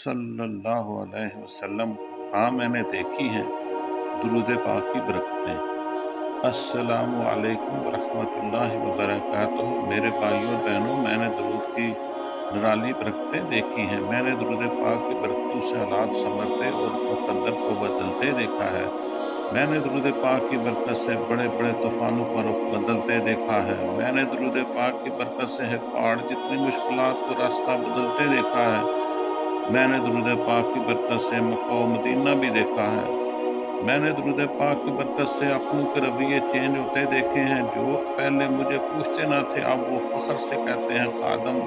सल्लल्लाहु अलैहि वसल्लम। हाँ, मैंने देखी हैं दुरूद पाक की बरकतें। अस्सलामु अलैकुम वरहमतुल्लाहि वबरकातुहू। मेरे भाइयों और बहनों, मैंने दुरूद की निराली बरकतें देखी हैं। मैंने दुरूद पाक की बरकतों से हालात संवरते और मुकद्दर को बदलते देखा है। मैंने दुरूद पाक की बरकत से बड़े बड़े तूफानों का रुख बदलते देखा है। मैंने दुरूद पाक की बरकत से है पहाड़ जितनी मुश्किलात को रास्ता बदलते देखा है। मैंने दुरूद पाक की बरकत से मक्का व मदीना भी देखा है। मैंने दुरूद पाक की बरकत से अपनों के रवैये चेंज होते देखे हैं। जो पहले मुझे पूछते ना थे, अब वो फख्र से कहते हैं खादम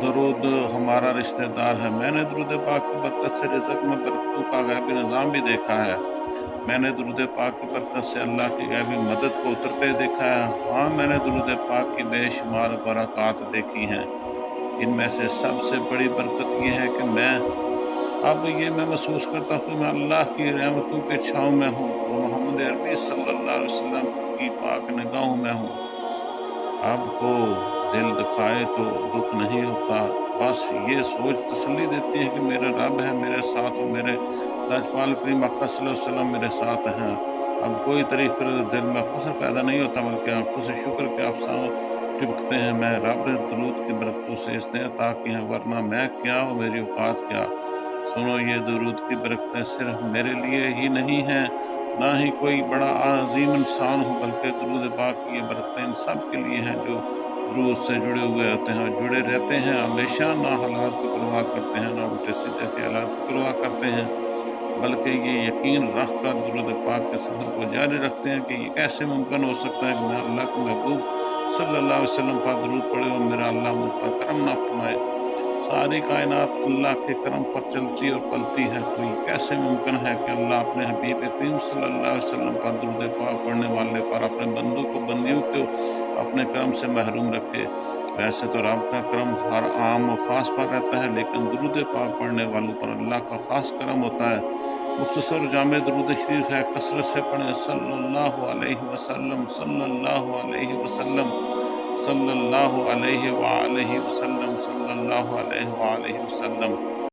दरूद हमारा रिश्तेदार है। मैंने दुरूद पाक की बरकत से रिज़्क़ में बरकतों का गैबी निज़ाम भी देखा है। मैंने दुरूद पाक की बरकत से अल्लाह की गैबी मदद को उतरते देखा है। हाँ, मैंने दुरूद पाक की बेशुमार बरक़ात देखी हैं। इनमें से सबसे बड़ी बरकत ये है कि मैं महसूस करता हूँ कि मैं अल्लाह की रहमतों की छाँव में हूँ और मोहम्मद अरबी सल्लल्लाहु अलैहि वसल्लम की पाक निगाहों में हूँ। अब को दिल दिखाए तो दुख नहीं होता, बस ये सोच तसल्ली देती है कि मेरा रब है मेरे साथ और मेरे लाजपाल करीम आका सल्लल्लाहु अलैहि वसल्लम मेरे साथ हैं। अब कोई तारीफ करे तो दिल में फख्र पैदा नहीं होता, बल्कि आंखों से शुक्र के अफ़साने टिपकते हैं। मैं रब ने दुरूद की बरकतों से इसने अता की हैं, वरना मैं क्या और मेरी औकात क्या। सुनो, ये दुरूद की बरकतें सिर्फ मेरे लिए ही नहीं हैं, ना ही कोई बड़ा अजीम इंसान हो, बल्कि दुरूद पाक की ये बरकतें इन सब के लिए हैं जो दुरूद से जुड़े हुए होते हैं, जुड़े रहते हैं हमेशा, ना हालात की परवाह करते हैं, ना उल्टे सीधे ख्यालात की परवाह करते हैं, बल्कि ये यकीन रख कर दुरूद पाक के सफ़र को जारी रखते हैं कि ये कैसे मुमकिन हो सकता है कि मैं अल्लाह के महबूब सल्लल्लाहु अलैहि वसल्लम पर दुरूद पढ़े और मेरा अल्लाह मुझ पर करम ना फरमाए। सारी कायनात अल्लाह के करम पर चलती और पलती है, तो ये कैसे मुमकिन है कि अल्लाह अपने हबीब करीम सल्लल्लाहु अलैहि वसल्लम पर दुरूद पाक पढ़ने वाले पर अपने बंदों को बंदियों को अपने करम से महरूम रखे। वैसे तो रब का करम हर आम और ख़ास पर रहता है, लेकिन दुरूद पाक पढ़ने वालों पर अल्लाह का ख़ास करम होता है। मुख्तसर जामे दुरूद शरीफ है, कसरत से पढ़ें सल्लल्लाहु अलैहि वसल्लम सल्लल्लाहु अलैहि वसल्लम सल्लल्लाहु अलैहि वसल्लम सल्लल्लाहु अलैहि वसल्लम।